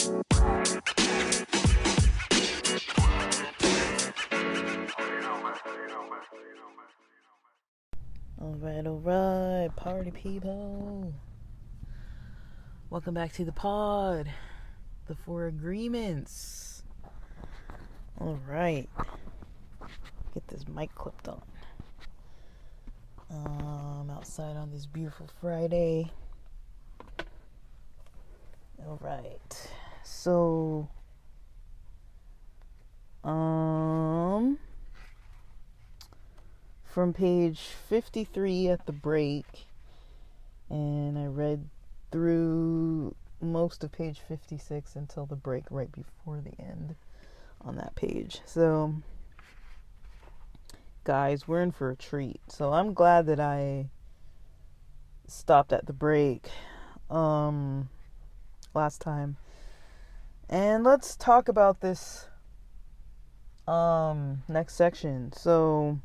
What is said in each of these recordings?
Alright, party people. Welcome back to the pod. The Four Agreements. Alright. Get this mic clipped on. Outside on this beautiful Friday. Alright. So, from page 53 at the break, and I read through most of page 56 until the break right before the end on that page. So, guys, we're in for a treat. So I'm glad that I stopped at the break last time. And let's talk about this next section. So,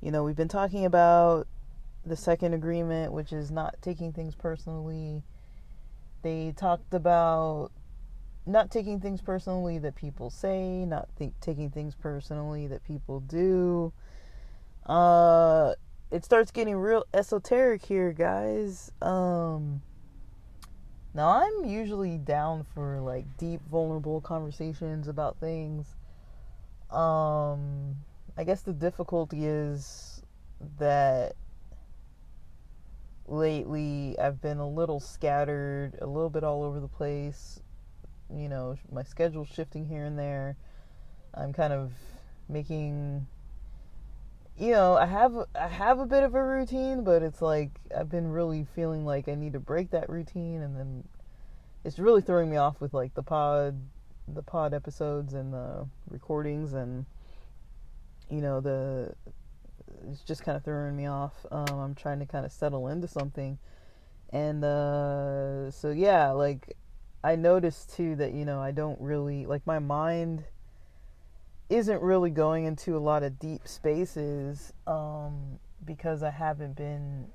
we've been talking about the second agreement, which is not taking things personally. They talked about not taking things personally that people say, not taking things personally that people do. It starts getting real esoteric here, guys. Now I'm usually down for like deep, vulnerable conversations about things. I guess the difficulty is that lately I've been a little scattered, a little bit all over the place. My schedule's shifting here and there. I'm kind of making, I have a bit of a routine, but it's like I've been really feeling like I need to break that routine, and then it's really throwing me off with like the pod episodes and the recordings, and it's just kind of throwing me off. I'm trying to kind of settle into something, and so yeah, like I noticed too that I don't really like, my mind isn't really going into a lot of deep spaces because I haven't been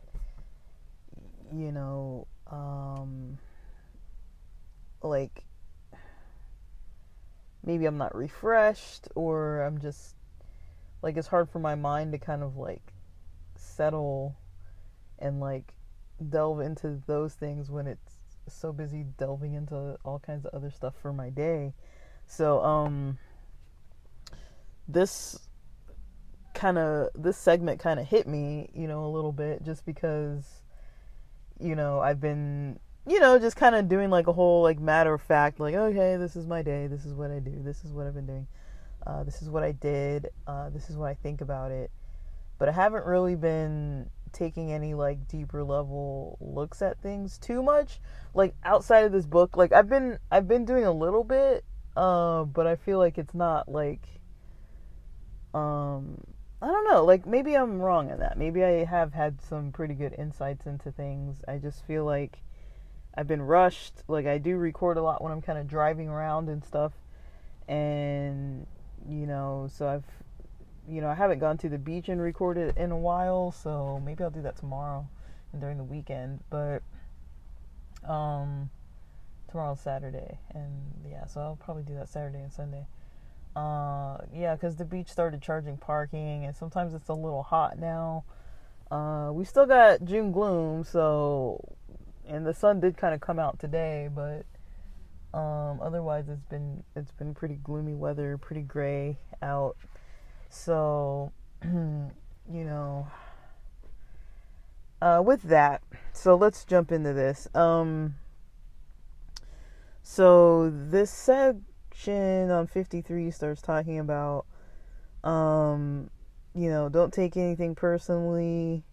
like, maybe I'm not refreshed, or I'm just like, it's hard for my mind to kind of like settle and like delve into those things when it's so busy delving into all kinds of other stuff for my day. So this segment kind of hit me, a little bit, just because I've been just kind of doing like a whole like matter of fact, like, okay, this is my day, this is what I do, this is what I've been doing, this is what I did, this is what I think about it. But I haven't really been taking any like deeper level looks at things too much, like outside of this book. Like I've been doing a little bit, but I feel like it's not like, I don't know, like maybe I'm wrong in that. Maybe I have had some pretty good insights into things. I just feel like I've been rushed. Like I do record a lot when I'm kind of driving around and stuff, and so I haven't gone to the beach and recorded in a while, so maybe I'll do that tomorrow and during the weekend. But tomorrow's Saturday, and yeah, so I'll probably do that Saturday and Sunday. Yeah, because the beach started charging parking, and sometimes it's a little hot now. We still got June gloom, so, and the sun did kind of come out today, but otherwise it's been pretty gloomy weather, pretty gray out. So, with that, so let's jump into this. So this section on 53 starts talking about, don't take anything personally.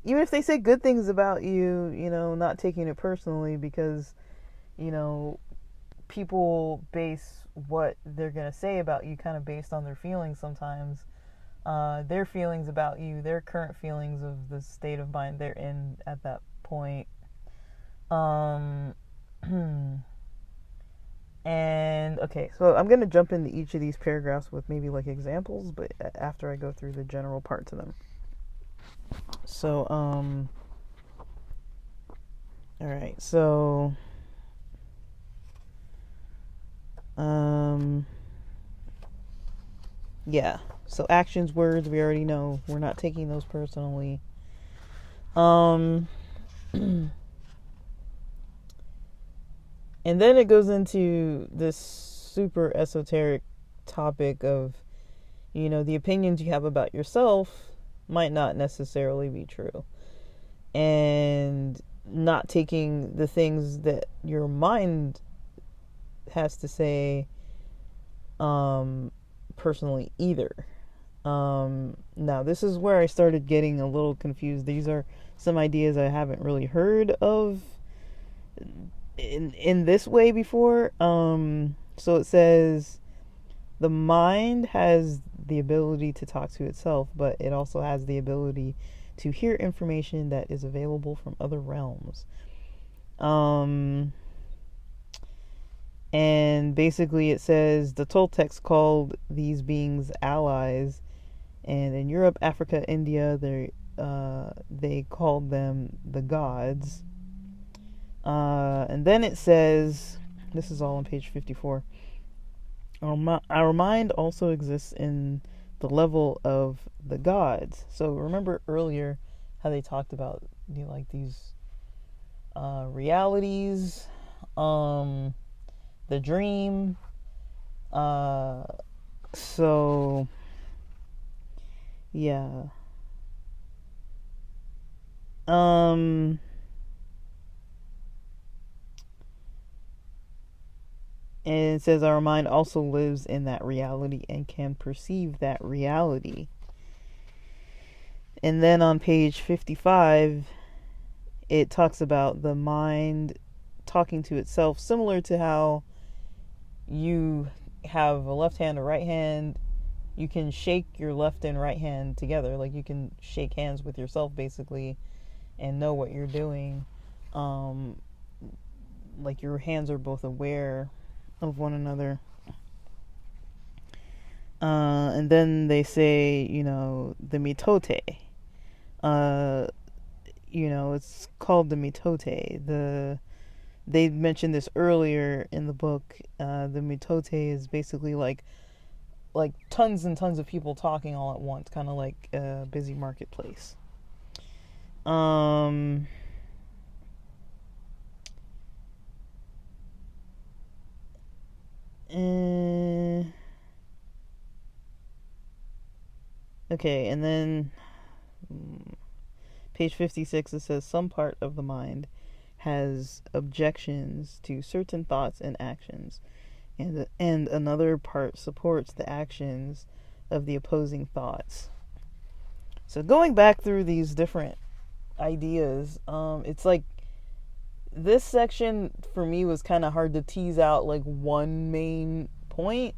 Even if they say good things about you, not taking it personally, because, people base what they're going to say about you kind of based on their feelings sometimes. Their feelings about you, their current feelings of the state of mind they're in at that point. And okay, so I'm going to jump into each of these paragraphs with maybe like examples, but after I go through the general parts of them. So, alright, so Um, yeah. So actions, words, we already know. We're not taking those personally. And then it goes into this super esoteric topic of, the opinions you have about yourself might not necessarily be true. And not taking the things that your mind has to say personally either. Now, this is where I started getting a little confused. These are some ideas I haven't really heard of in this way before. So it says the mind has the ability to talk to itself, but it also has the ability to hear information that is available from other realms. And basically it says the Toltecs called these beings allies, and in Europe, Africa, India, they called them the gods. And then it says, this is all on page 54, our mind also exists in the level of the gods. So remember earlier how they talked about these realities, the dream. So yeah. And it says our mind also lives in that reality and can perceive that reality. And then on page 55, it talks about the mind talking to itself, similar to how you have a left hand, a right hand. You can shake your left and right hand together. Like you can shake hands with yourself basically and know what you're doing. Like your hands are both aware of one another. And then they say, the mitote. It's called the mitote. They mentioned this earlier in the book. The mitote is basically like tons and tons of people talking all at once, kind of like a busy marketplace. Okay, and then page 56, it says some part of the mind has objections to certain thoughts and actions, and another part supports the actions of the opposing thoughts. So going back through these different ideas, it's like this section for me was kind of hard to tease out like one main point,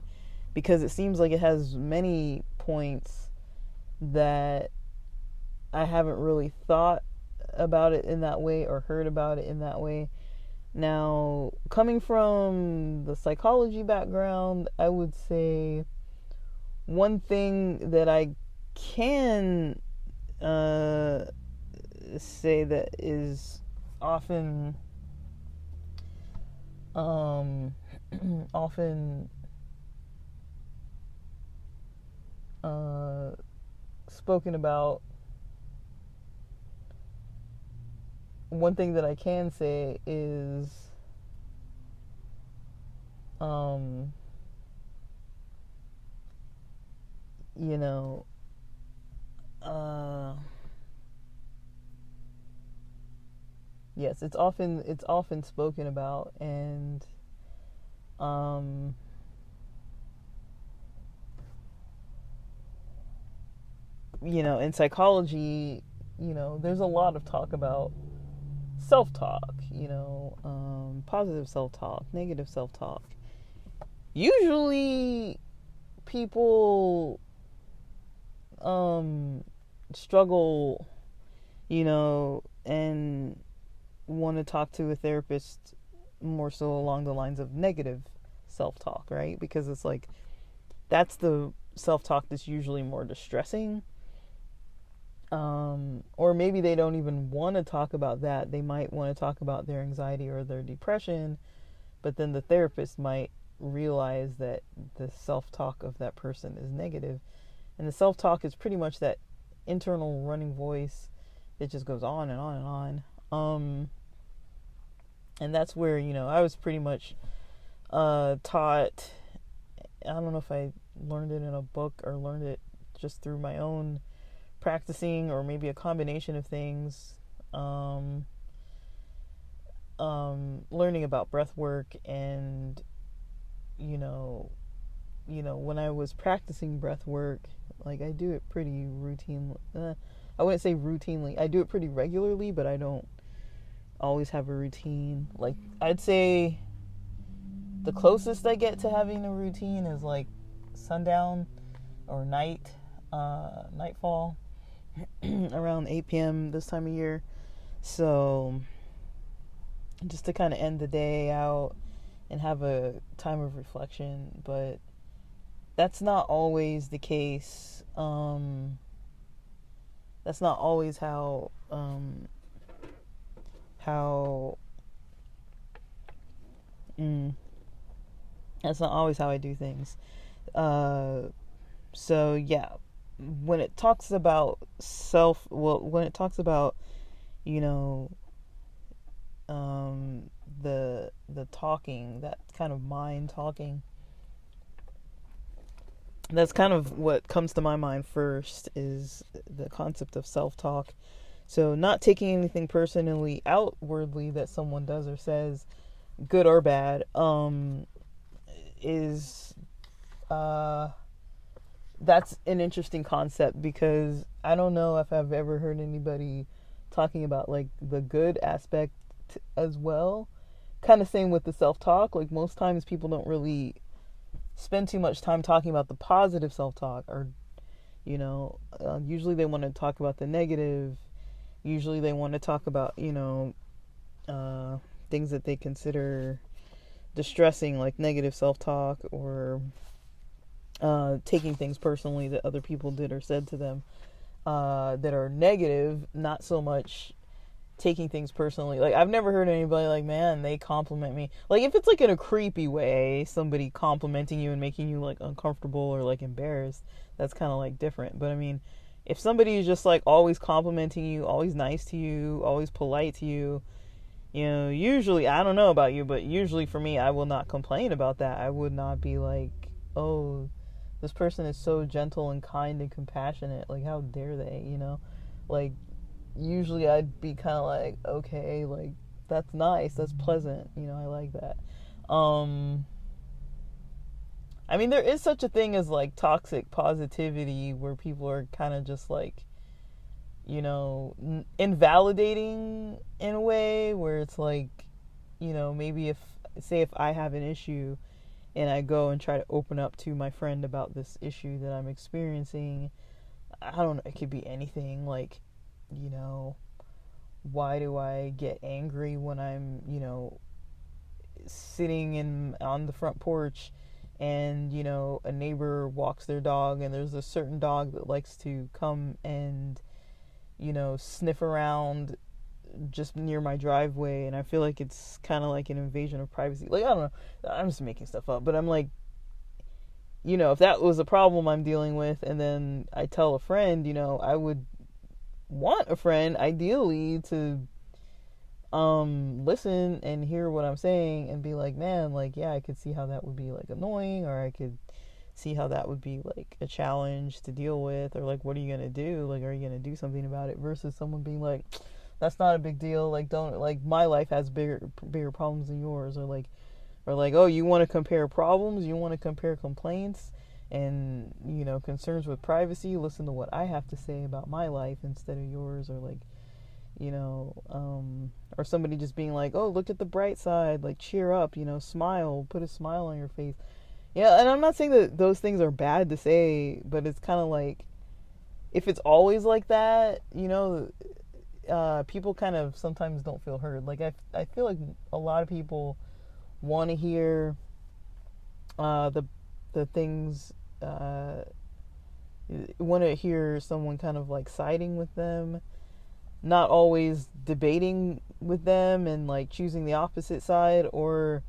because it seems like it has many points that I haven't really thought about it in that way or heard about it in that way. Now, coming from the psychology background, I would say one thing that I can say that is often spoken about, one thing that I can say is yes, it's often spoken about, and in psychology, there's a lot of talk about self-talk, positive self-talk, negative self-talk. Usually people struggle, and want to talk to a therapist more so along the lines of negative self-talk, right? Because it's like that's the self-talk that's usually more distressing. Or maybe they don't even want to talk about that. They might want to talk about their anxiety or their depression, but then the therapist might realize that the self-talk of that person is negative. And the self-talk is pretty much that internal running voice that just goes on and on and on. And that's where, I was pretty much taught. I don't know if I learned it in a book or learned it just through my own practicing, or maybe a combination of things. Learning about breath work, and when I was practicing breath work, like, I do it pretty routinely. I wouldn't say routinely. I do it pretty regularly, but I don't always have a routine. Like, I'd say the closest I get to having a routine is like sundown or nightfall around 8 p.m. this time of year. So just to kind of end the day out and have a time of reflection. But that's not always the case. That's not always how that's not always how I do things. So yeah, when it talks about when it talks about, the talking, that kind of mind talking, that's kind of what comes to my mind first, is the concept of self-talk. So not taking anything personally outwardly that someone does or says, good or bad, is that's an interesting concept, because I don't know if I've ever heard anybody talking about like the good aspect as well. Kind of same with the self-talk. Like, most times people don't really spend too much time talking about the positive self-talk, or usually they want to talk about the negative. Usually they want to talk about things that they consider distressing, like negative self-talk, or taking things personally that other people did or said to them that are negative, not so much taking things personally. Like, I've never heard anybody like, man, they compliment me. Like, if it's like in a creepy way, somebody complimenting you and making you like uncomfortable or like embarrassed, that's kind of like different. But I mean, if somebody is just like always complimenting you, always nice to you, always polite to you, usually, I don't know about you, but usually for me, I will not complain about that. I would not be like, oh, this person is so gentle and kind and compassionate, like, how dare they, like, usually I'd be kind of like, okay, like, that's nice, that's pleasant, I like that. I mean, there is such a thing as like toxic positivity, where people are kind of just like, invalidating in a way, where it's like, maybe if I have an issue and I go and try to open up to my friend about this issue that I'm experiencing, I don't know, it could be anything, like, why do I get angry when I'm, sitting on the front porch and, a neighbor walks their dog, and there's a certain dog that likes to come and, sniff around just near my driveway, and I feel like it's kind of like an invasion of privacy. Like, I don't know, I'm just making stuff up, but I'm like, if that was a problem I'm dealing with, and then I tell a friend, I would want a friend ideally to listen and hear what I'm saying and be like, man, like, yeah, I could see how that would be like annoying, or I could see how that would be like a challenge to deal with, or like, what are you gonna do? Like, are you gonna do something about it? Versus someone being like, that's not a big deal, like, don't, like, my life has bigger problems than yours, or like, oh, you want to compare problems, you want to compare complaints and, concerns with privacy, listen to what I have to say about my life instead of yours. Or like, or somebody just being like, oh, look at the bright side, like, cheer up, smile, put a smile on your face. Yeah, and I'm not saying that those things are bad to say, but it's kind of like, if it's always like that, people kind of sometimes don't feel heard. Like, I feel like a lot of people want to hear the things, want to hear someone kind of like siding with them, not always debating with them and like choosing the opposite side, or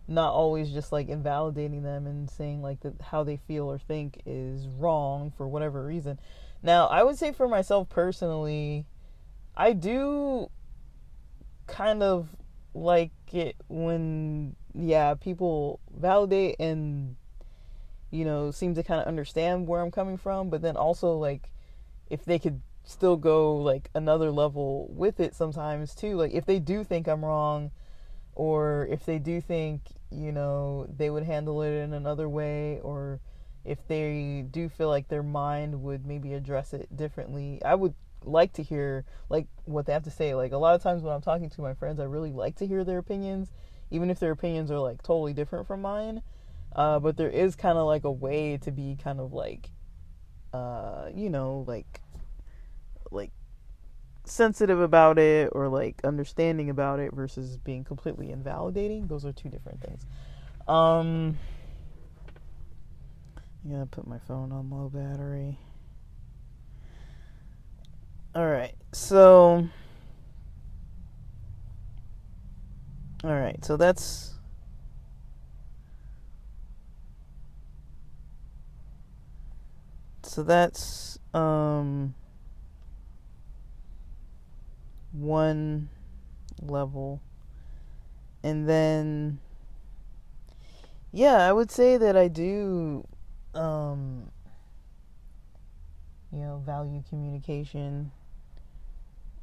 not always just like invalidating them and saying like that how they feel or think is wrong for whatever reason. Now, I would say for myself personally, I do kind of like it when, yeah, people validate and, seem to kind of understand where I'm coming from, but then also, like, if they could still go, like, another level with it sometimes, too. Like, if they do think I'm wrong, or if they do think, they would handle it in another way, or if they do feel like their mind would maybe address it differently, I would like to hear like what they have to say. Like a lot of times when I'm talking to my friends, I really like to hear their opinions, even if their opinions are like totally different from mine. But there is kind of like a way to be kind of like, like sensitive about it or like understanding about it versus being completely invalidating. Those are two different things. I'm gonna put my phone on low battery. Alright, so that's one level. And then I would say that I do value communication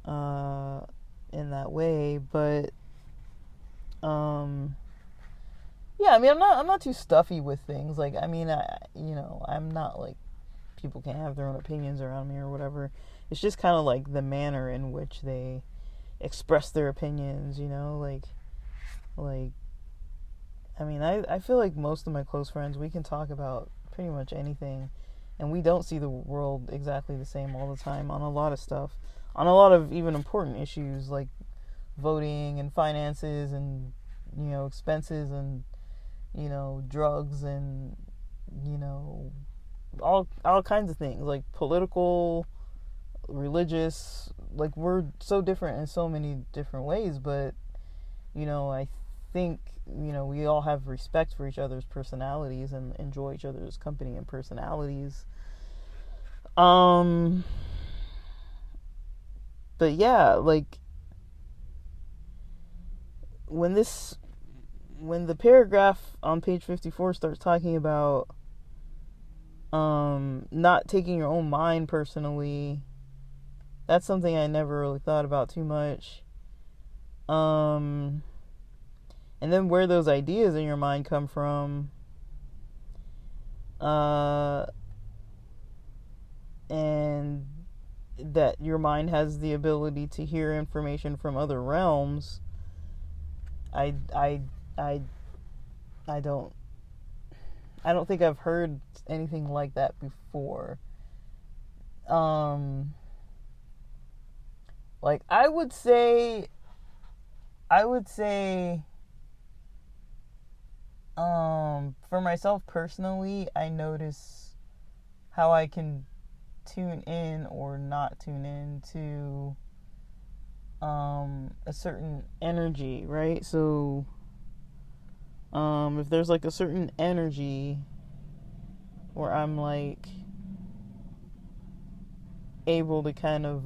in that way, but I'm not too stuffy with things. Like, I'm not like, people can't have their own opinions around me or whatever. It's just kind of like the manner in which they express their opinions, I feel like most of my close friends, we can talk about pretty much anything, and we don't see the world exactly the same all the time on a lot of stuff, on a lot of even important issues like voting and finances and, expenses and, drugs and, all kinds of things, like political, religious. Like, we're so different in so many different ways, but I think we all have respect for each other's personalities and enjoy each other's company and personalities. But yeah, like, when the paragraph on page 54 starts talking about not taking your own mind personally, that's something I never really thought about too much. And then where those ideas in your mind come from, and that your mind has the ability to hear information from other realms. I don't think I've heard anything like that before. Like, I would say for myself personally, I notice how I can tune in or not tune in to a certain energy, right? So if there's like a certain energy where I'm like able to kind of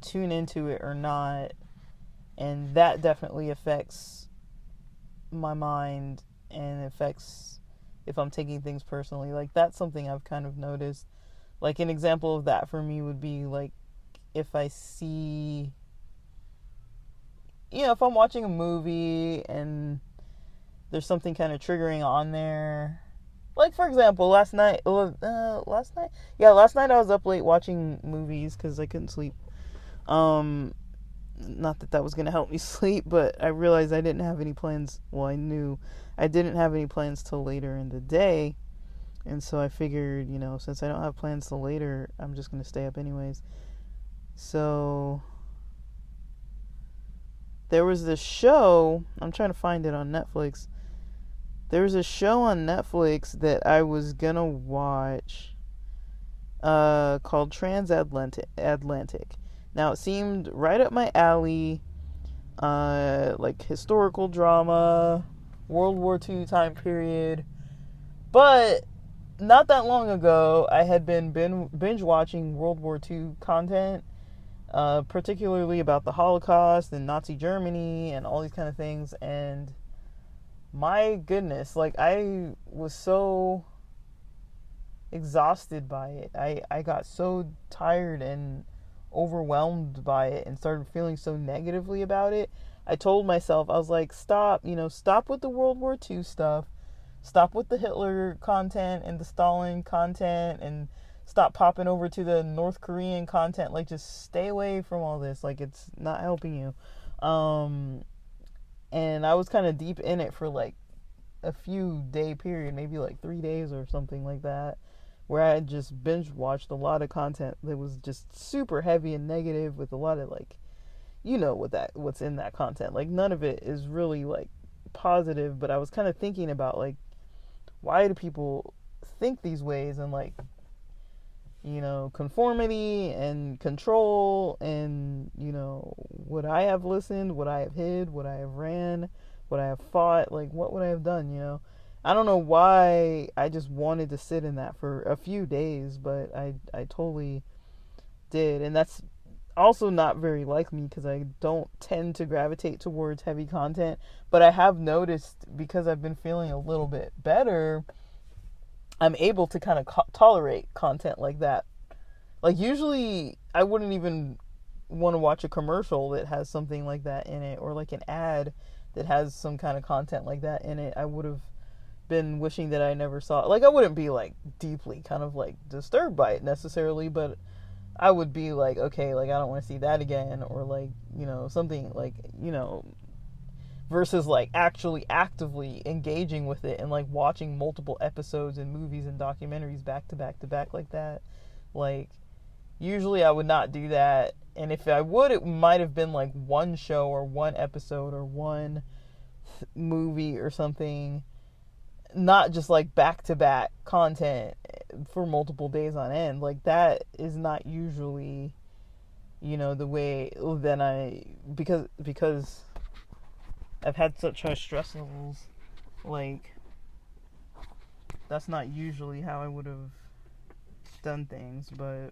tune into it or not, and that definitely affects my mind and affects if I'm taking things personally. Like, that's something I've kind of noticed. Like, an example of that for me would be like if I see, if I'm watching a movie and there's something kind of triggering on there. Like, for example, last night I was up late watching movies because I couldn't sleep. Not that was going to help me sleep, but I realized I didn't have any plans. Well, I knew I didn't have any plans till later in the day. And so I figured, since I don't have plans till later, I'm just going to stay up anyways. So there was this show, I'm trying to find it on Netflix. There was a show on Netflix that I was going to watch called Transatlantic. Now, it seemed right up my alley. like historical drama, World War II time period. But not that long ago, I had been binge watching World War II content, particularly about the Holocaust and Nazi Germany and all these kind of things. And my goodness, like, I was so exhausted by it. I got so tired and overwhelmed by it and started feeling so negatively about it. I told myself, I was like, stop, stop with the World War II stuff. Stop with the Hitler content and the Stalin content, and stop popping over to the North Korean content. Like, just stay away from all this. Like, it's not helping you. And I was kind of deep in it for like a few day period, maybe like 3 days or something like that, where I had just binge watched a lot of content that was just super heavy and negative, with a lot of like, what's in that content. Like, none of it is really like positive, but I was kind of thinking about like, why do people think these ways, and like, conformity and control, and would I have listened, would I have hid, would I have ran, would I have fought, like, what would I have done? I don't know why I just wanted to sit in that for a few days, but I totally did. And that's also not very like me, because I don't tend to gravitate towards heavy content. But I have noticed, because I've been feeling a little bit better, I'm able to kind of tolerate content like that. Like, usually I wouldn't even want to watch a commercial that has something like that in it, or like an ad that has some kind of content like that in it. I would have been wishing that I never saw it. Like, I wouldn't be like deeply kind of like disturbed by it necessarily, but I would be like, okay, like, I don't want to see that again, or like, something like, versus like actually actively engaging with it and like watching multiple episodes and movies and documentaries back to back to back like that. Like, usually I would not do that. And if I would, it might have been like one show or one episode or one movie or something, not just like back to back content for multiple days on end. Like, that is not usually, the way that because I've had such high stress levels. Like, that's not usually how I would have done things. But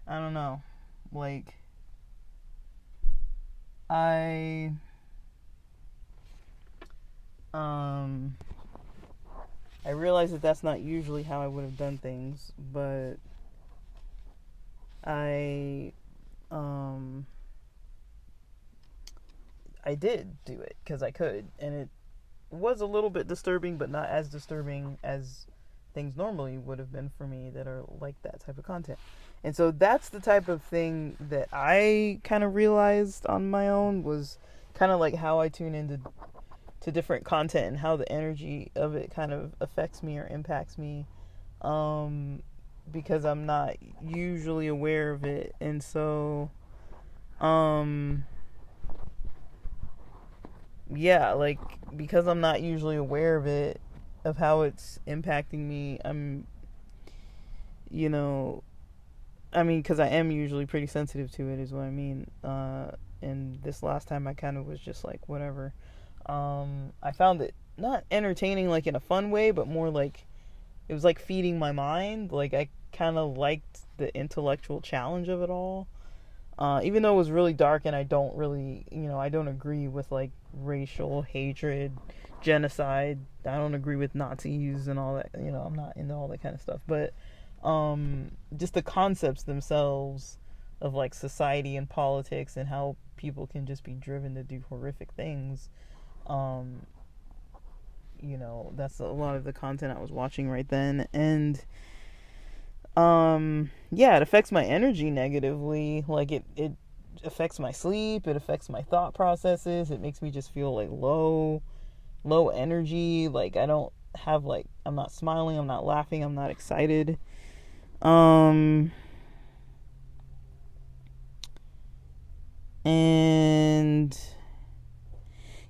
I don't know. Like, I realize that that's not usually how I would have done things, but I did do it because I could, and it was a little bit disturbing, but not as disturbing as things normally would have been for me that are like that type of content. And so that's the type of thing that I kind of realized on my own, was kind of like how I tune into different content and how the energy of it kind of affects me or impacts me, because I'm not usually aware of it. And so yeah, like, because I'm not usually aware of it, of how it's impacting me, because I am usually pretty sensitive to it, is what I mean. And this last time I kind of was just like, whatever. I found it not entertaining, like in a fun way, but more like it was like feeding my mind. Like, I kind of liked the intellectual challenge of it all. Even though it was really dark, and I don't really, I don't agree with like racial hatred, genocide. I don't agree with Nazis and all that. I'm not into all that kind of stuff. But just the concepts themselves of like society and politics, and how people can just be driven to do horrific things. That's a lot of the content I was watching right then. And yeah, it affects my energy negatively. Like, it affects my sleep, it affects my thought processes, it makes me just feel like low energy. Like, I don't have, like, I'm not smiling, I'm not laughing, I'm not excited. And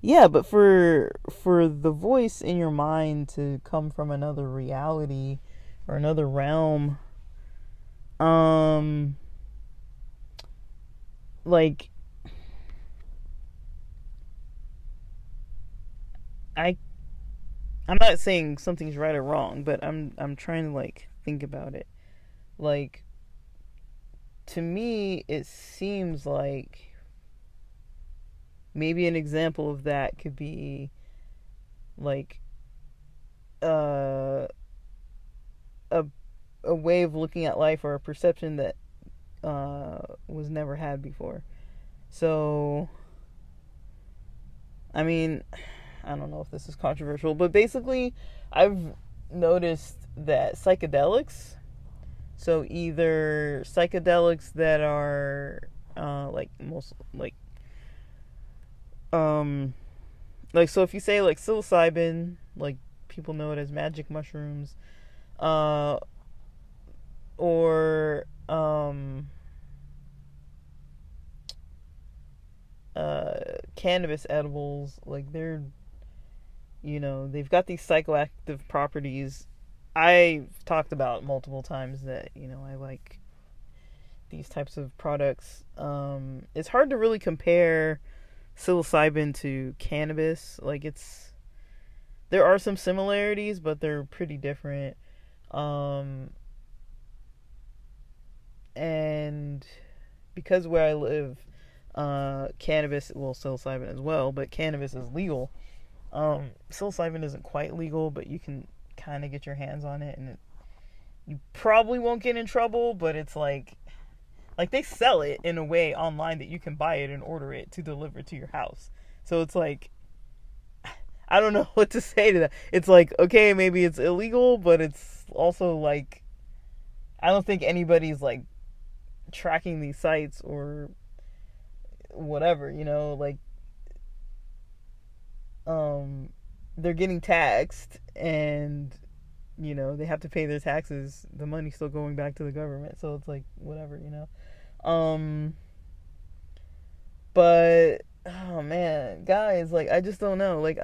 yeah, but for the voice in your mind to come from another reality or another realm, like, I I'm not saying something's right or wrong, but I'm trying to like think about it. Like, to me it seems like maybe an example of that could be like uh a a way of looking at life or a perception that was never had before. So, I mean, I don't know if this is controversial, but basically, I've noticed that psychedelics, so either psychedelics that are like most um like so if you say like psilocybin, like people know it as magic mushrooms, uh or cannabis edibles, like they're, they've got these psychoactive properties. I've talked about multiple times that, I like these types of products. It's hard to really compare psilocybin to cannabis. Like, there are some similarities, but they're pretty different. Um, and because where I live, cannabis, well, psilocybin as well, but cannabis is legal. Psilocybin isn't quite legal, but you can kind of get your hands on it, and you probably won't get in trouble. But it's like they sell it in a way online that you can buy it and order it to deliver to your house. So it's like, I don't know what to say to that. It's like, okay, maybe it's illegal, but it's also like, I don't think anybody's like tracking these sites or whatever, like, they're getting taxed, and they have to pay their taxes. The money's still going back to the government, so it's like whatever. But oh man, guys, like, I just don't know. Like,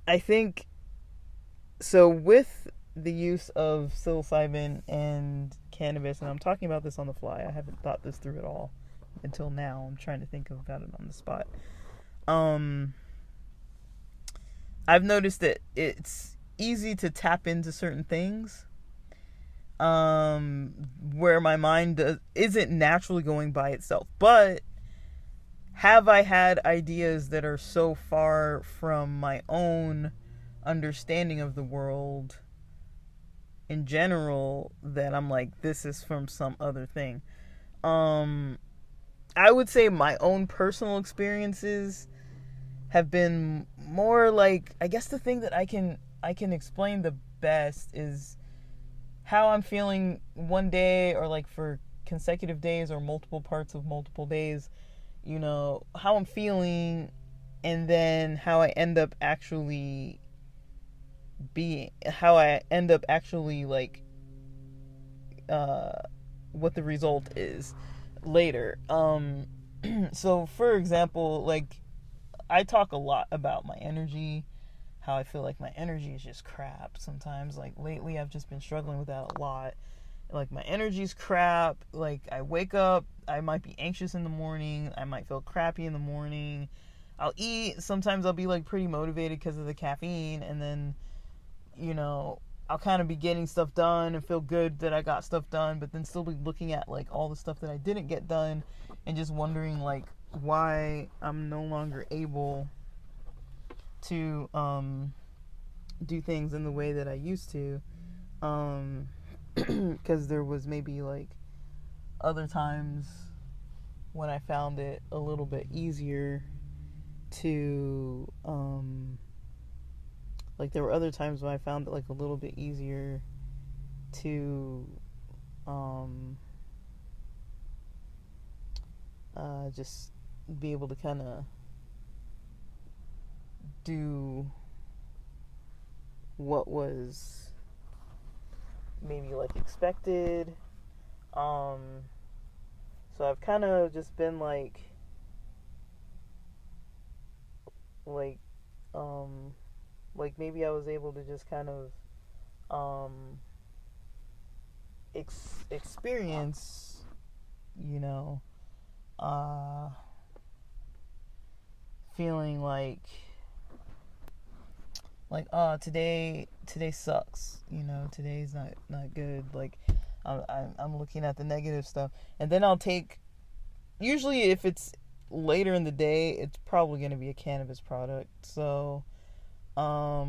I think so with the use of psilocybin and cannabis, and I'm talking about this on the fly. I haven't thought this through at all until now. I'm trying to think about it on the spot. I've noticed that it's easy to tap into certain things where my mind isn't naturally going by itself. But have I had ideas that are so far from my own understanding of the world in general that I'm like, this is from some other thing? I would say my own personal experiences have been more like, I guess the thing that I can explain the best is how I'm feeling one day, or like for consecutive days or multiple parts of multiple days, how I'm feeling, and then how I end up actually like what the result is later. So for example, like, I talk a lot about my energy, how I feel like my energy is just crap sometimes. Like, lately I've just been struggling with that a lot. Like, my energy's crap. Like, I wake up, I might be anxious in the morning, I might feel crappy in the morning. I'll eat, sometimes I'll be like pretty motivated because of the caffeine, and then I'll kind of be getting stuff done and feel good that I got stuff done, but then still be looking at like all the stuff that I didn't get done and just wondering like why I'm no longer able to do things in the way that I used to, because there was maybe like other times when I found it a little bit easier to like, there were other times when I found it like a little bit easier to just be able to kind of do what was maybe like expected. So I've kind of just been like like maybe I was able to just kind of experience, you know, feeling like today sucks, today's not good, like I'm looking at the negative stuff, and then I'll take, usually if it's later in the day, it's probably going to be a cannabis product. So I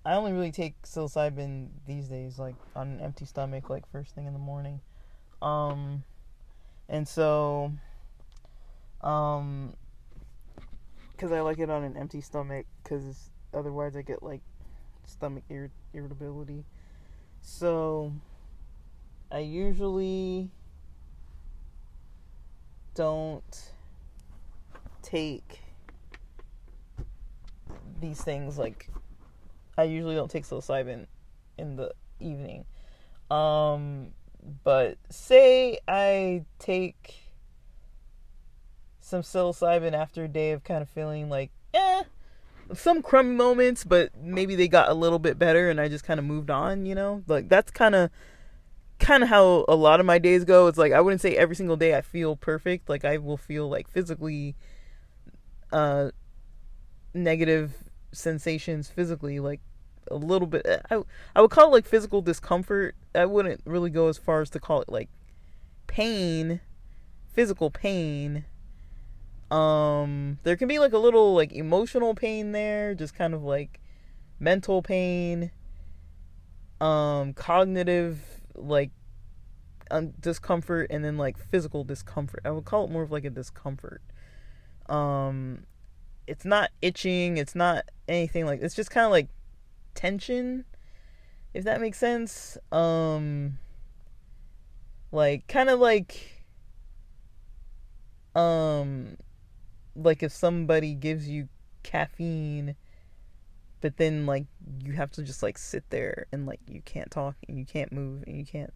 only really take psilocybin these days, like on an empty stomach, like first thing in the morning. And so because I like it on an empty stomach, because otherwise I get like stomach irritability. So I usually don't take these things, like I usually don't take psilocybin in the evening. But say I take some psilocybin after a day of kind of feeling like, some crummy moments, but maybe they got a little bit better and I just kind of moved on, Like that's kind of how a lot of my days go. It's like, I wouldn't say every single day I feel perfect. Like I will feel like physically, negative sensations physically, like a little bit. I would call it like physical discomfort. I wouldn't really go as far as to call it like pain, physical pain. There can be like a little like emotional pain there, just kind of like mental pain, cognitive like discomfort, and then like physical discomfort. I would call it more of like a discomfort. It's not itching, it's not anything like, it's just kind of like tension, if that makes sense. Like kind of like if somebody gives you caffeine, but then like you have to just like sit there and like you can't talk and you can't move and you can't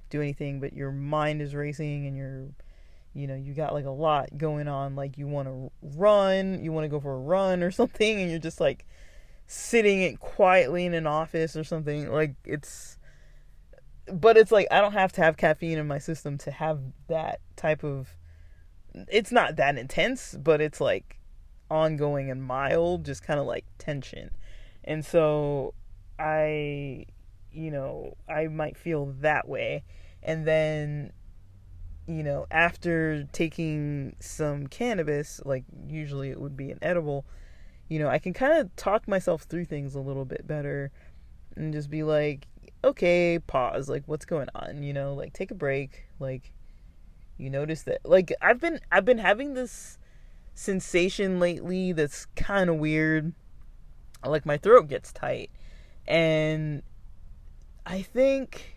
do anything, but your mind is racing and you got like a lot going on, like you want to go for a run or something, and you're just like sitting it quietly in an office or something. Like but it's like I don't have to have caffeine in my system to have that type of, it's not that intense, but it's like ongoing and mild, just kind of like tension. And so I might feel that way. And then, after taking some cannabis, like usually it would be an edible, I can kind of talk myself through things a little bit better and just be like, okay, pause, like what's going on, like take a break, like you notice that, like I've been having this sensation lately that's kind of weird, like my throat gets tight, and I think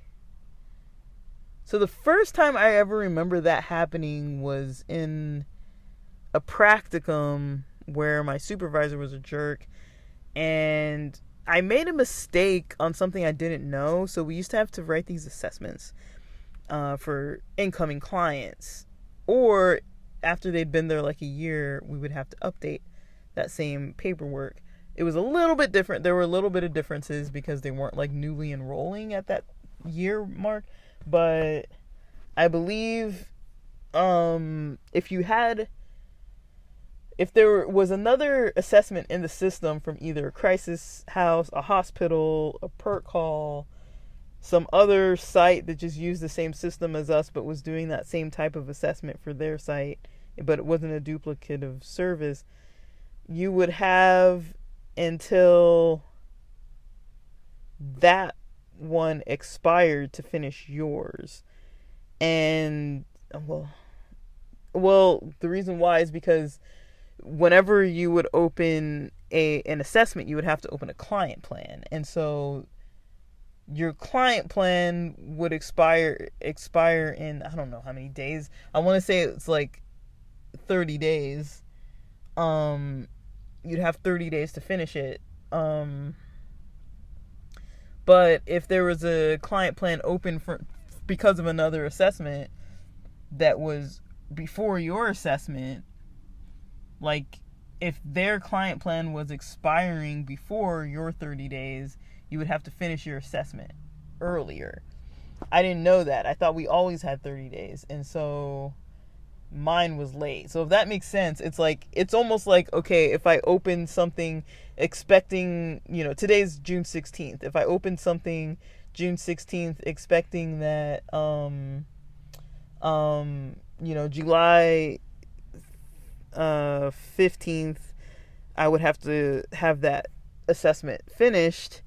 so the first time I ever remember that happening was in a practicum where my supervisor was a jerk, and I made a mistake on something I didn't know. So we used to have to write these assessments for incoming clients, or after they'd been there like a year, we would have to update that same paperwork. It was a little bit different. There were a little bit of differences because they weren't like newly enrolling at that year mark. But I believe if there was another assessment in the system from either a crisis house, a hospital, a PERT hall, some other site that just used the same system as us but was doing that same type of assessment for their site, but it wasn't a duplicative service, you would have until that one expired to finish yours. And well, the reason why is because whenever you would open an assessment, you would have to open a client plan. And so your client plan would expire in, I don't know how many days. I want to say it's like 30 days. You'd have 30 days to finish it. But if there was a client plan open because of another assessment that was before your assessment, like if their client plan was expiring before your 30 days, you would have to finish your assessment earlier. I didn't know that. I thought we always had 30 days. And so mine was late. So if that makes sense, it's like, it's almost like, okay, if I open something expecting, today's June 16th. If I open something June 16th expecting that July 15th I would have to have that assessment finished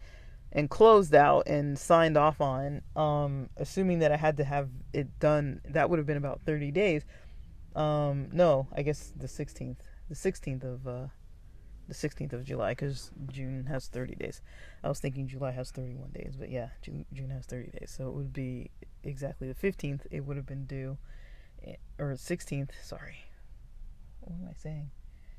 and closed out and signed off on, assuming that I had to have it done, that would have been about 30 days. No, I guess the 16th of July, because June has 30 days. I was thinking July has 31 days, but yeah, June has 30 days. So it would be exactly the 15th it would have been due, or 16th, sorry. What am I saying?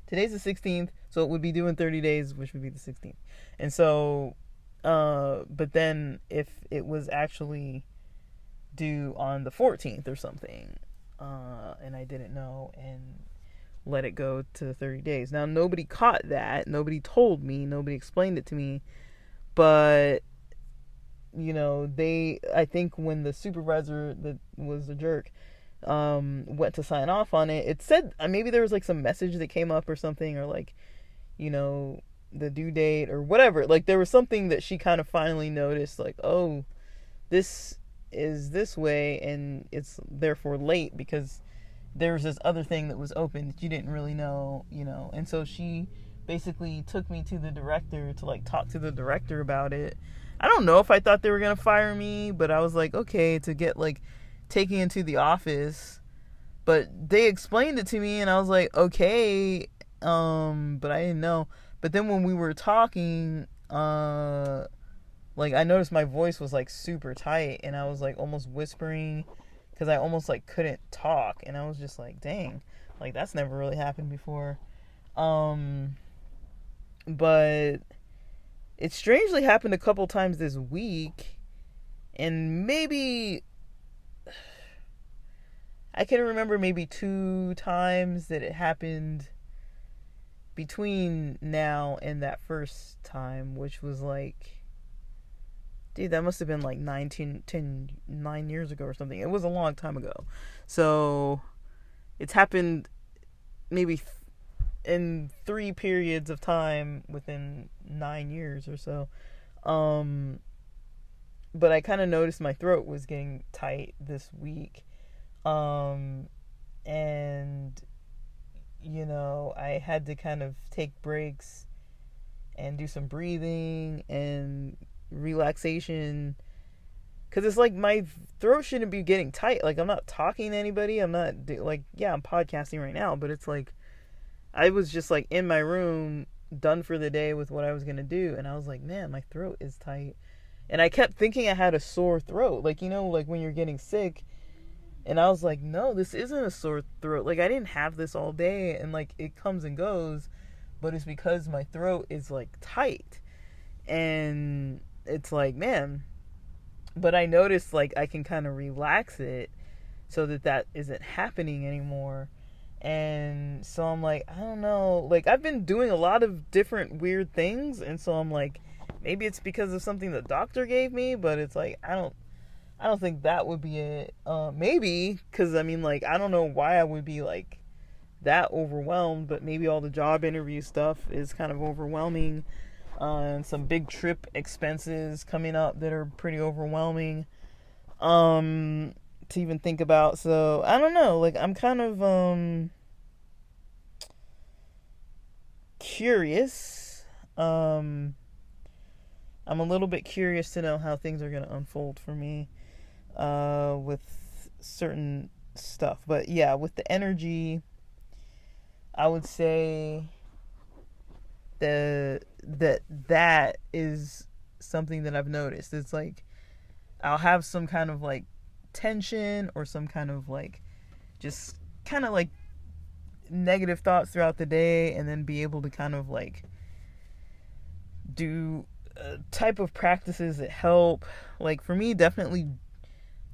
Today's the 16th, so it would be due in 30 days, which would be the 16th. And so, but then if it was actually due on the 14th or something, and I didn't know and let it go to 30 days. Now, nobody caught that. Nobody told me. Nobody explained it to me. But, I think when the supervisor that was a jerk, went to sign off on it, it said, maybe there was like some message that came up or something, or like, the due date or whatever. Like there was something that she kind of finally noticed, like, oh, this is this way and it's therefore late because there was this other thing that was open that you didn't really know, and so she basically took me to the director to like talk to the director about it. I don't know if I thought they were gonna fire me, but I was like, okay, to get like taken into the office. But they explained it to me and I was like, okay, but I didn't know. But then when we were talking, like I noticed my voice was like super tight and I was like almost whispering because I almost like couldn't talk, and I was just like, dang, like that's never really happened before. But it strangely happened a couple times this week, and maybe I can remember maybe 2 times that it happened between now and that first time, which was like, dude, that must have been like 9 years ago or something. It was a long time ago. So it's happened maybe in 3 periods of time within 9 years or so. But I kind of noticed my throat was getting tight this week. And I had to kind of take breaks and do some breathing and relaxation, because it's like my throat shouldn't be getting tight. Like I'm not talking to anybody, I'm not like, yeah, I'm podcasting right now, but it's like I was just like in my room, done for the day with what I was gonna do, and I was like, man, my throat is tight. And I kept thinking I had a sore throat, like like when you're getting sick. And I was like, no, this isn't a sore throat. Like I didn't have this all day, and like it comes and goes, but it's because my throat is like tight. And it's like, man, but I noticed like I can kind of relax it so that isn't happening anymore. And so I'm like, I don't know, like I've been doing a lot of different weird things, and so I'm like, maybe it's because of something the doctor gave me, but it's like I don't think that would be it. Maybe because I mean, like, I don't know why I would be like that overwhelmed, but maybe all the job interview stuff is kind of overwhelming. And some big trip expenses coming up that are pretty overwhelming to even think about. So I don't know, like I'm kind of curious. I'm a little bit curious to know how things are going to unfold for me with certain stuff. But yeah, with the energy, I would say that is something that I've noticed. It's like I'll have some kind of like tension or some kind of like just kind of like negative thoughts throughout the day, and then be able to kind of like do type of practices that help. Like for me, definitely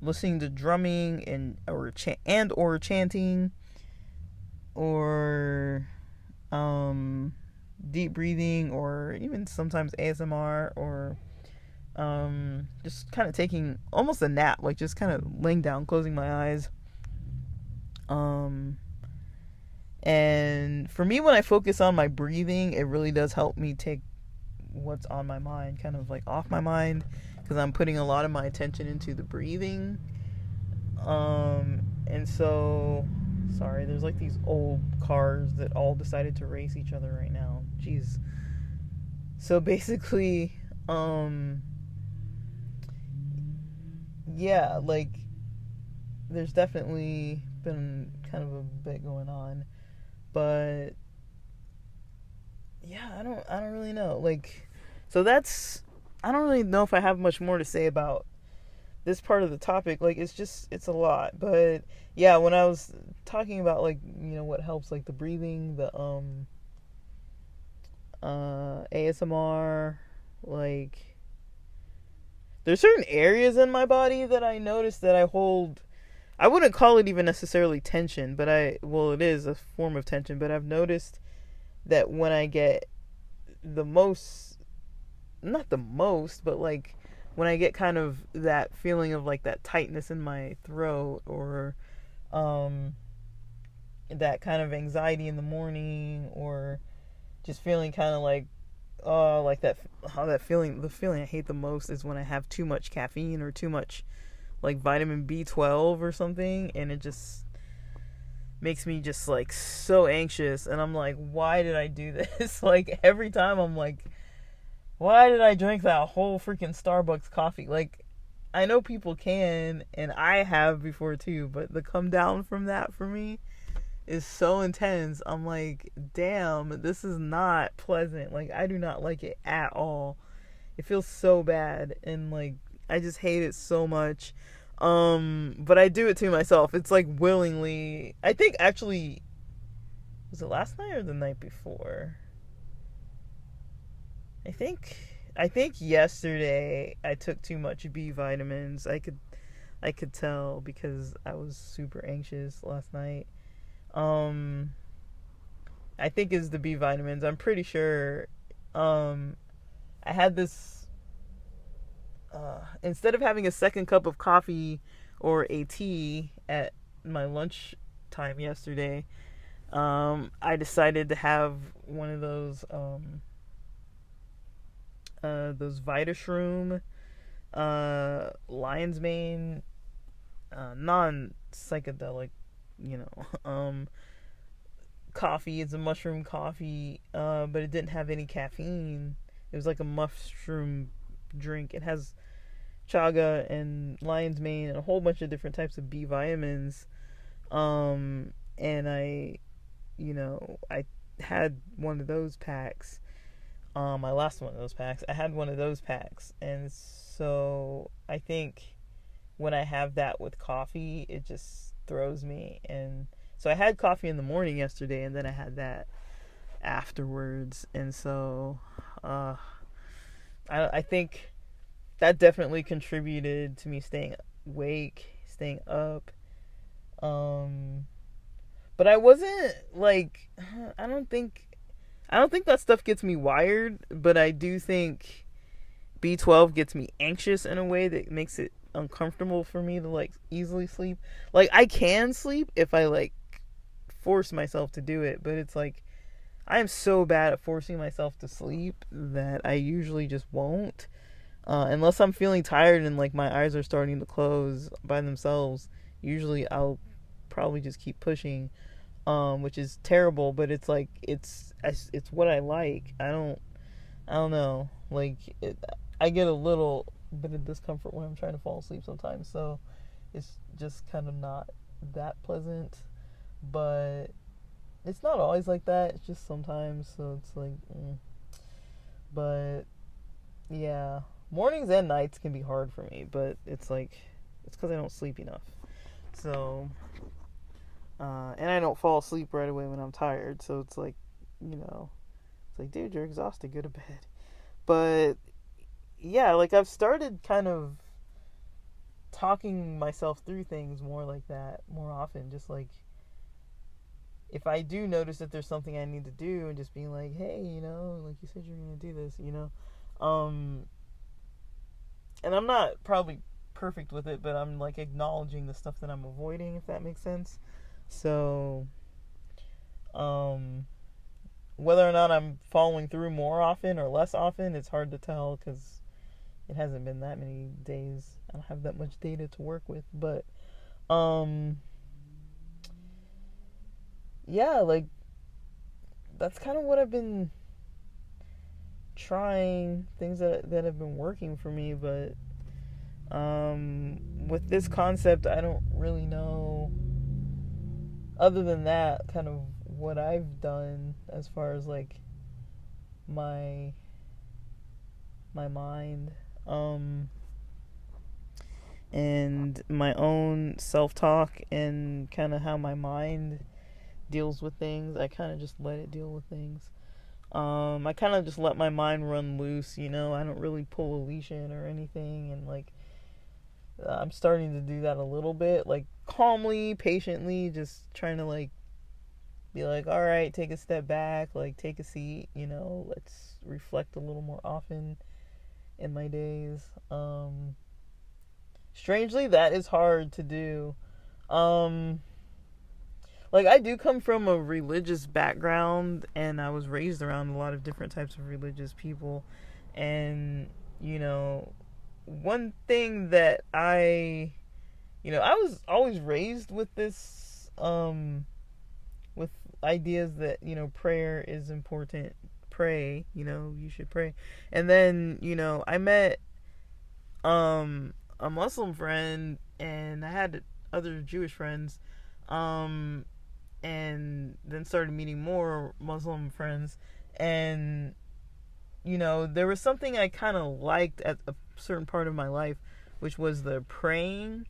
listening to drumming or chanting, or deep breathing, or even sometimes ASMR, or just kind of taking almost a nap, like just kind of laying down, closing my eyes, Um, and for me, when I focus on my breathing, it really does help me take what's on my mind kind of like off my mind, because I'm putting a lot of my attention into the breathing. And so, sorry, there's like these old cars that all decided to race each other right now. Jeez. So basically, yeah, like there's definitely been kind of a bit going on, but yeah, I don't really know. Like, so that's, I don't really know if I have much more to say about this part of the topic. Like, it's a lot. But yeah, when I was talking about, like, what helps, like the breathing, the ASMR, like there's certain areas in my body that I notice that I hold. I wouldn't call it even necessarily tension, but well, it is a form of tension, but I've noticed that when I get the most, not the most, but like when I get kind of that feeling of like that tightness in my throat, or that kind of anxiety in the morning, or just feeling kind of like, oh, like that, how that feeling, the feeling I hate the most is when I have too much caffeine or too much like vitamin B12 or something, and it just makes me just like so anxious, and I'm like, why did I do this? Like every time I'm like, why did I drink that whole freaking Starbucks coffee? Like, I know people can, and I have before too, but the come down from that for me is so intense. I'm like, damn, this is not pleasant. Like, I do not like it at all. It feels so bad, and like I just hate it so much. But I do it to myself. It's like willingly. I think actually, was it last night or the night before? I think yesterday I took too much B vitamins. I could tell because I was super anxious last night. Um I think it's the B vitamins. I'm pretty sure. I had this, instead of having a second cup of coffee or a tea at my lunch time yesterday, I decided to have one of those VitaShroom, Lion's Mane, non psychedelic, you know, coffee. It's a mushroom coffee, but it didn't have any caffeine. It was like a mushroom drink. It has chaga and lion's mane and a whole bunch of different types of B vitamins. And I had one of those packs. My last one of those packs. I had one of those packs, and so I think when I have that with coffee, it just throws me. And so I had coffee in the morning yesterday, and then I had that afterwards, and so I think that definitely contributed to me staying awake, staying up. But I wasn't like, I don't think that stuff gets me wired, but I do think B12 gets me anxious in a way that makes it uncomfortable for me to like easily sleep. Like, I can sleep if I like force myself to do it, but it's like I am so bad at forcing myself to sleep that I usually just won't. Unless I'm feeling tired and like my eyes are starting to close by themselves, usually I'll probably just keep pushing, which is terrible. But it's like it's what I like. I don't know. Like I get a little bit of discomfort when I'm trying to fall asleep sometimes, so it's just kind of not that pleasant. But it's not always like that. It's just sometimes. So it's like, but yeah, mornings and nights can be hard for me. But it's like it's because I don't sleep enough. So, and I don't fall asleep right away when I'm tired. So it's like, it's like, dude, you're exhausted. Go to bed. But yeah, like I've started kind of talking myself through things more like that more often. Just like, if I do notice that there's something I need to do, and just being like, hey, like you said you're going to do this, and I'm not probably perfect with it, but I'm like acknowledging the stuff that I'm avoiding, if that makes sense. So, whether or not I'm following through more often or less often, it's hard to tell because it hasn't been that many days. I don't have that much data to work with, but yeah, like that's kind of what I've been trying, things that have been working for me, but with this concept, I don't really know, other than that, kind of what I've done as far as like my mind, and my own self-talk, and kind of how my mind deals with things. I kind of just let it deal with things. I kind of just let my mind run loose, I don't really pull a leash in or anything, and like I'm starting to do that a little bit, like calmly, patiently, just trying to like be like, all right, take a step back, like take a seat, let's reflect a little more often in my days. Strangely, that is hard to do. Like I do come from a religious background, and I was raised around a lot of different types of religious people, and one thing that I was always raised with this, with ideas that prayer is important. Pray, you should pray. And then I met a Muslim friend, and I had other Jewish friends, and then started meeting more Muslim friends, and there was something I kind of liked at a certain part of my life, which was the praying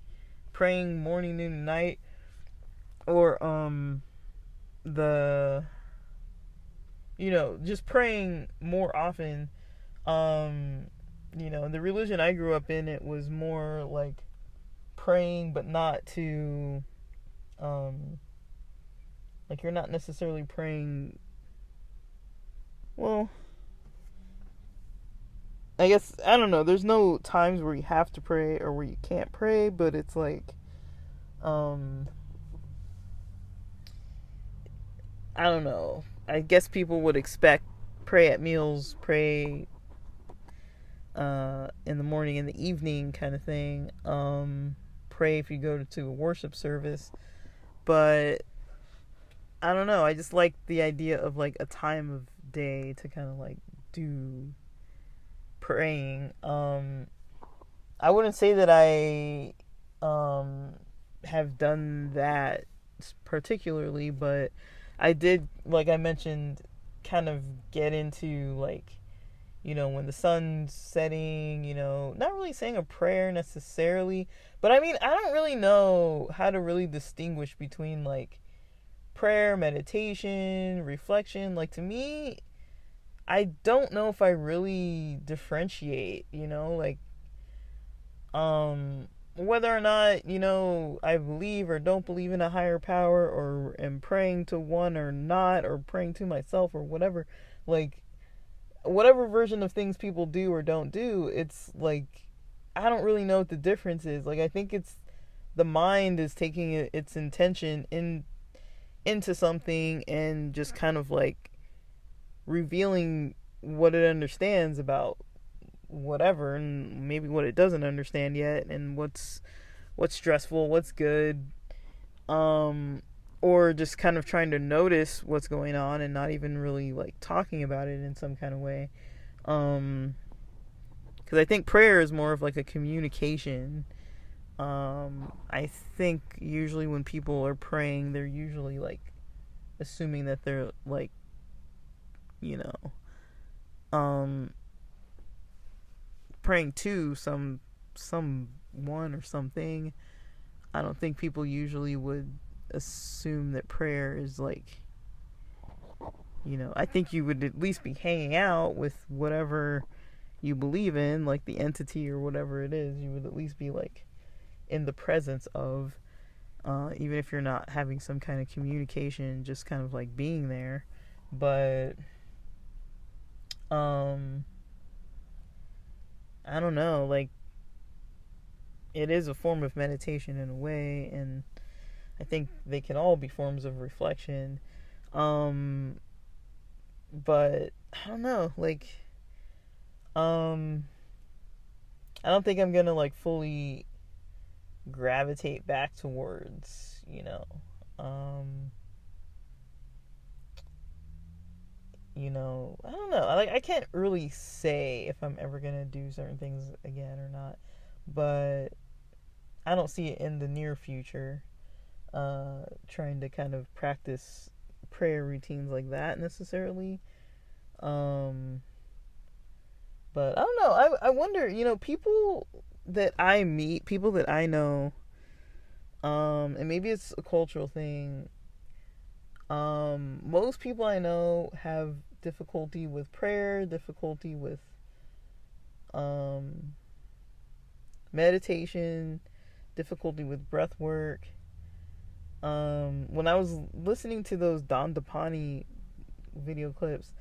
morning, noon, and night, or the just praying more often. The religion I grew up in, it was more like praying, but not to like you're not necessarily praying. Well, I guess, I don't know, there's no times where you have to pray or where you can't pray, but it's like I don't know. I guess people would expect pray at meals, pray in the morning, in the evening, kind of thing. Pray if you go to a worship service, but I don't know. I just like the idea of like a time of day to kind of like do praying. I wouldn't say that I have done that particularly, but I did, like I mentioned, kind of get into like when the sun's setting, not really saying a prayer necessarily, but I mean, I don't really know how to really distinguish between like prayer, meditation, reflection. Like to me, I don't know if I really differentiate, like whether or not, I believe or don't believe in a higher power, or am praying to one or not, or praying to myself or whatever. Like whatever version of things people do or don't do, it's like I don't really know what the difference is. Like I think it's the mind is taking its intention into something, and just kind of like revealing what it understands about whatever, and maybe what it doesn't understand yet, and what's stressful, what's good, or just kind of trying to notice what's going on and not even really like talking about it in some kind of way. Because I think prayer is more of like a communication. I think usually when people are praying, they're usually like assuming that they're like, you know, praying to someone or something. I don't think people usually would assume that prayer is like, I think you would at least be hanging out with whatever you believe in, like the entity or whatever it is. You would at least be like in the presence of, even if you're not having some kind of communication, just kind of like being there. But I don't know, like it is a form of meditation in a way, and I think they can all be forms of reflection. But I don't know, like, I don't think I'm gonna like fully gravitate back towards, I don't know. Like, I can't really say if I'm ever gonna do certain things again or not, but I don't see it in the near future. Trying to kind of practice prayer routines like that necessarily. But I don't know. I wonder, people that I meet, people that I know, and maybe it's a cultural thing. Most people I know have difficulty with prayer, difficulty with meditation, difficulty with breath work. When I was listening to those Don Depani video clips,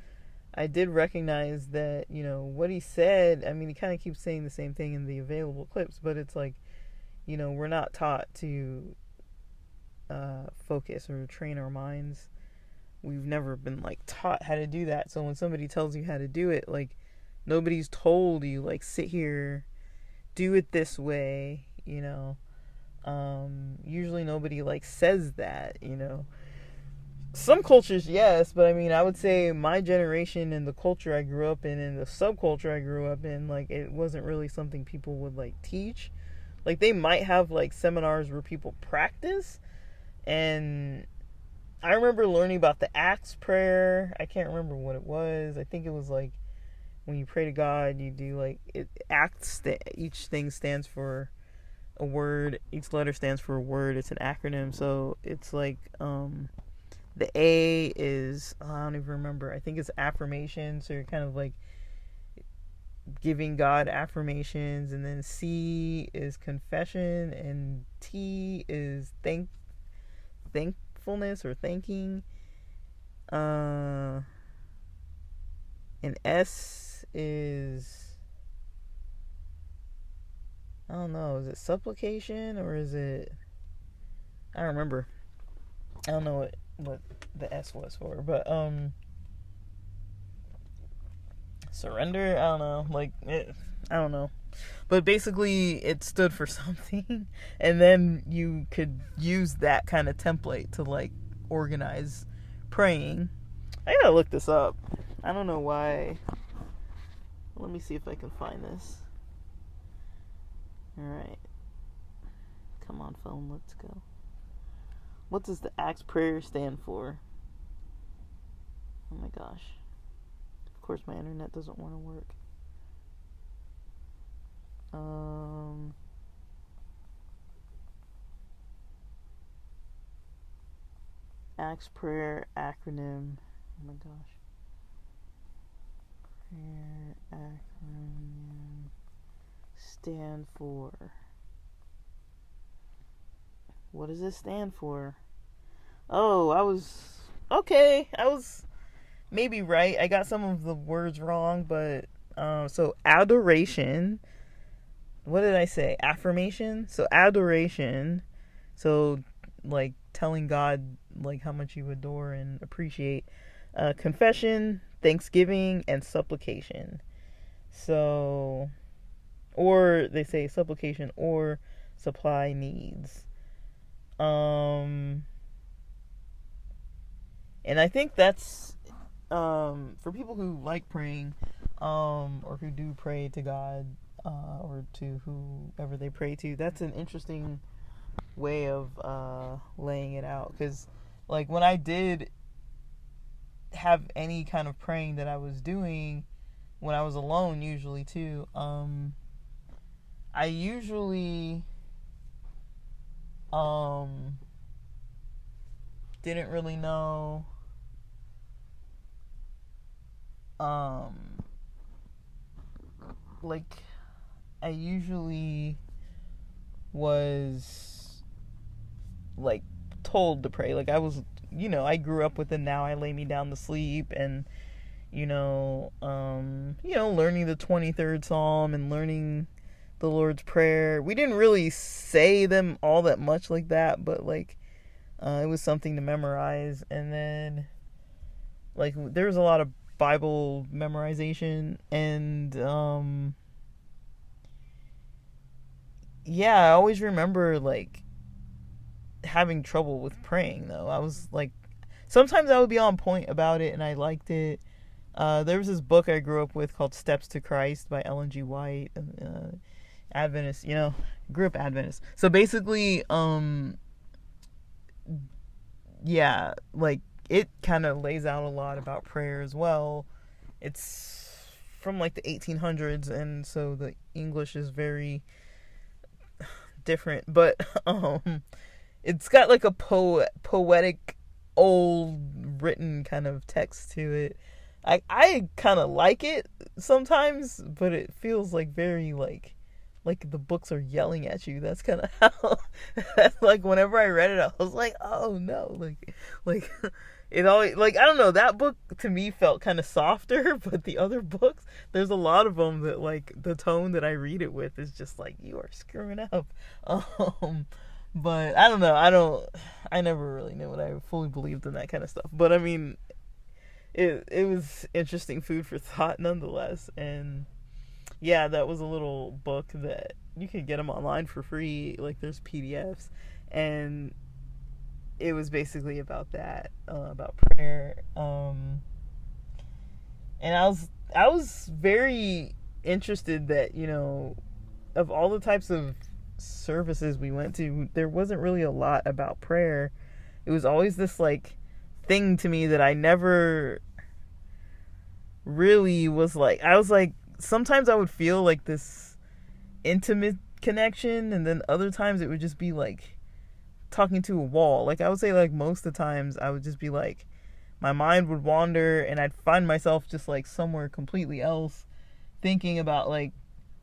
I did recognize that, what he said, I mean, he kind of keeps saying the same thing in the available clips, but it's like, we're not taught to focus or train our minds. We've never been, like, taught how to do that. So when somebody tells you how to do it, like, nobody's told you, like, sit here, do it this way, usually nobody, like, says that, Some cultures, yes, but I mean, I would say my generation and the culture I grew up in and the subculture I grew up in, like, it wasn't really something people would, like, teach. Like, they might have, like, seminars where people practice, and I remember learning about the Acts prayer. I can't remember what it was. I think it was, like, when you pray to God, you do, like, Acts, each thing stands for a word. Each letter stands for a word. It's an acronym, so it's, like, the A is, I don't even remember. I think it's affirmation. So you're kind of like giving God affirmations. And then C is confession. And T is thankfulness or thanking. And S is, I don't know. Is it supplication or is it, I don't remember. I don't know what the S was for, but surrender, I don't know, like, I don't know, but basically it stood for something, and then you could use that kind of template to, like, organize praying. I gotta look this up. I don't know why. Let me see if I can find this. Alright, come on phone, let's go. What does the Acts prayer stand for? Oh my gosh. Of course my internet doesn't want to work. Acts prayer acronym. Oh my gosh. Prayer acronym stand for. What does it stand for? Oh, I was maybe right. I got some of the words wrong, but so adoration. What did I say? Affirmation. So adoration. So, like, telling God, like, how much you adore and appreciate. Confession, thanksgiving, and supplication. So, or they say supplication or supply needs. And I think that's for people who like praying, or who do pray to God, or to whoever they pray to. That's an interesting way of laying it out, because, like, when I did have any kind of praying that I was doing when I was alone, usually too, I usually didn't really know like, I usually was, like, told to pray. Like, I was, I grew up with it. Now I lay me down to sleep, and learning the 23rd Psalm and learning the Lord's Prayer. We didn't really say them all that much like that, but, like, It was something to memorize. And then, like, there was a lot of Bible memorization. And, yeah, I always remember, like, having trouble with praying, though. I was, like, sometimes I would be on point about it and I liked it. There was this book I grew up with called Steps to Christ by Ellen G. White. Adventist, grew up Adventist. So basically, yeah, like, it kind of lays out a lot about prayer as well. It's from like the 1800s, and so the English is very different, but it's got like a poetic old written kind of text to it. I kind of like it sometimes, but it feels like very like the books are yelling at you. That's kind of how that's like whenever I read it, I was like, oh no, like it always, like, I don't know, that book to me felt kind of softer, but the other books, there's a lot of them that, like, the tone that I read it with is just like, you are screwing up. But I don't know, I never really knew what I fully believed in that kind of stuff, but I mean, it was interesting food for thought nonetheless. And yeah, that was a little book that you could get them online for free. Like, there's PDFs, and it was basically about that, about prayer. And I was very interested that, of all the types of services we went to, there wasn't really a lot about prayer. It was always this, like, thing to me that I never really was like. I was like, sometimes I would feel like this intimate connection, and then other times it would just be like talking to a wall. Like, I would say, like, most of the times I would just be like, my mind would wander and I'd find myself just like somewhere completely else, thinking about, like,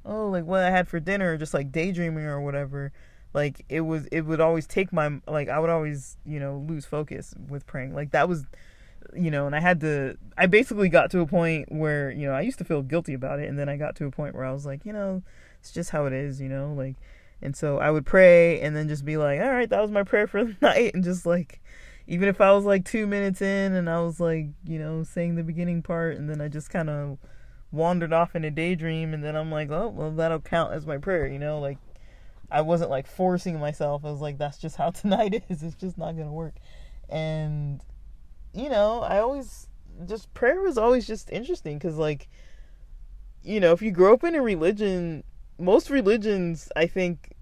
oh, like what I had for dinner, or just like daydreaming or whatever. Like, it would always take my, like, I would always, lose focus with praying. Like, that was, and I basically got to a point where, I used to feel guilty about it. And then I got to a point where I was like, it's just how it is, like, and so I would pray and then just be like, all right, that was my prayer for the night. And just like, even if I was like 2 minutes in and I was like, saying the beginning part, and then I just kind of wandered off in a daydream, and then I'm like, oh, well, that'll count as my prayer, like, I wasn't like forcing myself. I was like, that's just how tonight is. It's just not going to work. And, I always just, prayer was always just interesting because, like, if you grow up in a religion, most religions, I think,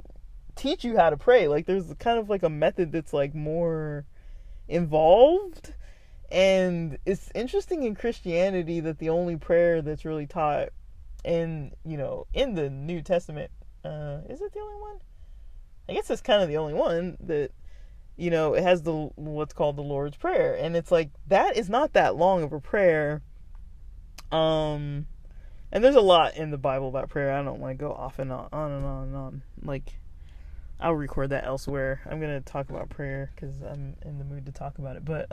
teach you how to pray. Like, there's kind of like a method that's like more involved. And it's interesting in Christianity that the only prayer that's really taught in the New Testament, is it the only one? I guess it's kind of the only one that, it has what's called the Lord's Prayer. And it's like, that is not that long of a prayer. And there's a lot in the Bible about prayer. I don't want to go off and on and on and on. Like, I'll record that elsewhere. I'm going to talk about prayer because I'm in the mood to talk about it. But,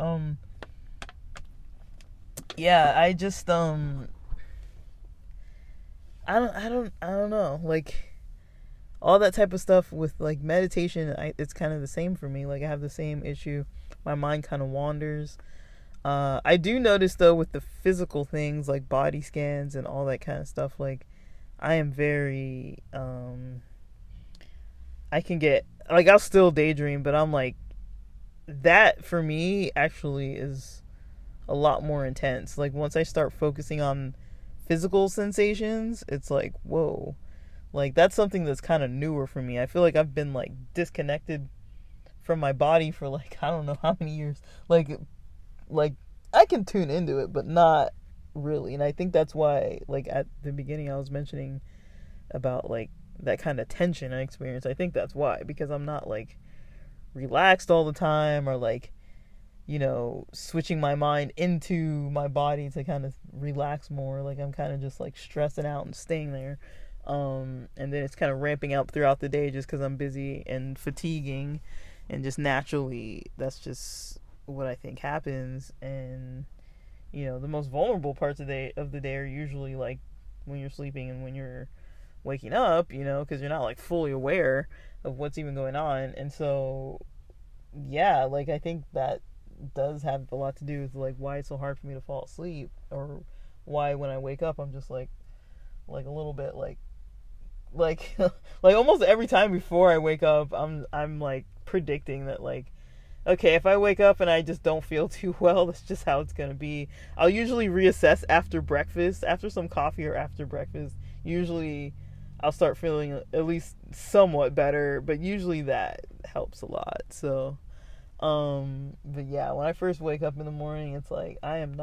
yeah, I just, I don't know. Like, all that type of stuff with, like, meditation, it's kind of the same for me. Like, I have the same issue. My mind kind of wanders. I do notice, though, with the physical things, like body scans and all that kind of stuff, like, I am very, I can get, like, I'll still daydream, but I'm like, that, for me, actually is a lot more intense. Like, once I start focusing on physical sensations, it's like, whoa. Like, that's something that's kind of newer for me. I feel like I've been, like, disconnected from my body for, like, I don't know how many years. Like, I can tune into it, but not really. And I think that's why, like, at the beginning I was mentioning about, like, that kind of tension I experience. I think that's why. Because I'm not, like, relaxed all the time, or, like, switching my mind into my body to kind of relax more. Like, I'm kind of just, like, stressing out and staying there. And then it's kind of ramping up throughout the day just because I'm busy and fatiguing, and just naturally, that's just what I think happens. And, the most vulnerable parts of the day are usually, like, when you're sleeping and when you're waking up, because you're not, like, fully aware of what's even going on. And so, yeah, like I think that does have a lot to do with like why it's so hard for me to fall asleep, or why when I wake up I'm just like a little bit like like almost every time before I wake up I'm like predicting that like, okay, if I wake up and I just don't feel too well, that's just how it's gonna be. I'll usually reassess after breakfast, after some coffee or after breakfast. Usually I'll start feeling at least somewhat better, but usually that helps a lot. So but yeah, when I first wake up in the morning, it's like I am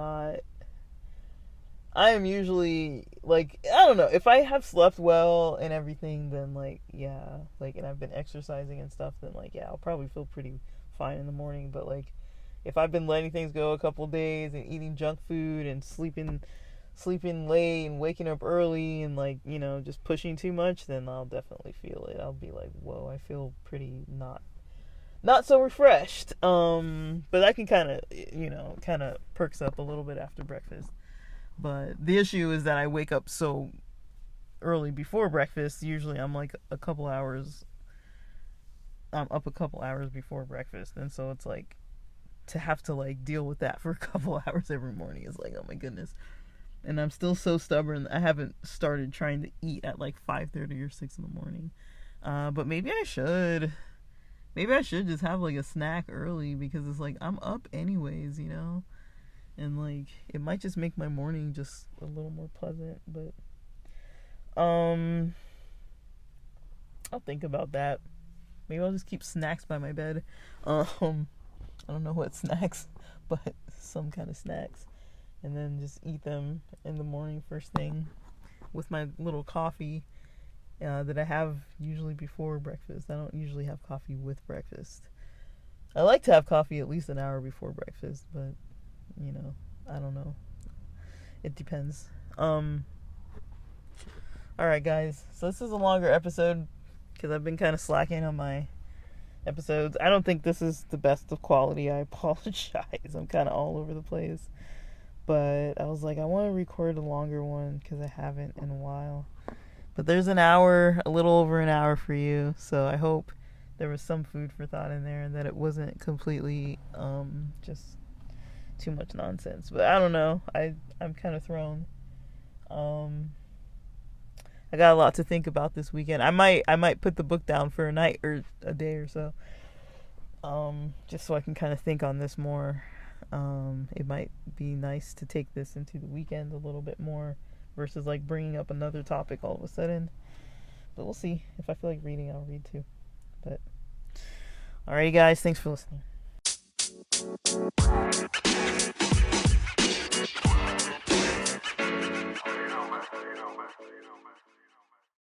usually like, I don't know, if I have slept well and everything, then like yeah, like, and I've been exercising and stuff, then like yeah, I'll probably feel pretty fine in the morning. But like if I've been letting things go a couple days and eating junk food and sleeping late and waking up early and like, you know, just pushing too much, then I'll definitely feel it. I'll be like, whoa, I feel pretty not so refreshed. But that can kind of, you know, kind of perks up a little bit after breakfast. But the issue is that I wake up so early before breakfast. Usually I'm like I'm up a couple hours before breakfast, and so it's like to have to like deal with that for a couple hours every morning is like, oh my goodness. And I'm still so stubborn. I haven't started trying to eat at like 5:30 or 6 in the morning. But maybe I should. Maybe I should just have like a snack early, because it's like I'm up anyways, you know? And like it might just make my morning just a little more pleasant. But I'll think about that. Maybe I'll just keep snacks by my bed. I don't know what snacks, but some kind of snacks. And then just eat them in the morning first thing with my little coffee that I have usually before breakfast. I don't usually have coffee with breakfast. I like to have coffee at least an hour before breakfast, but you know, I don't know. It depends. Alright guys, so this is a longer episode because I've been kind of slacking on my episodes. I don't think this is the best of quality. I apologize. I'm kind of all over the place. But I was like, I want to record a longer one because I haven't in a while. But there's an hour, a little over an hour for you. So I hope there was some food for thought in there and that it wasn't completely just too much nonsense. But I don't know. I'm kind of thrown. I got a lot to think about this weekend. I might put the book down for a night or a day or so. Just so I can kind of think on this more. It might be nice to take this into the weekend a little bit more versus like bringing up another topic all of a sudden. But we'll see. If I feel like reading, I'll read too. But alrighty guys, thanks for listening.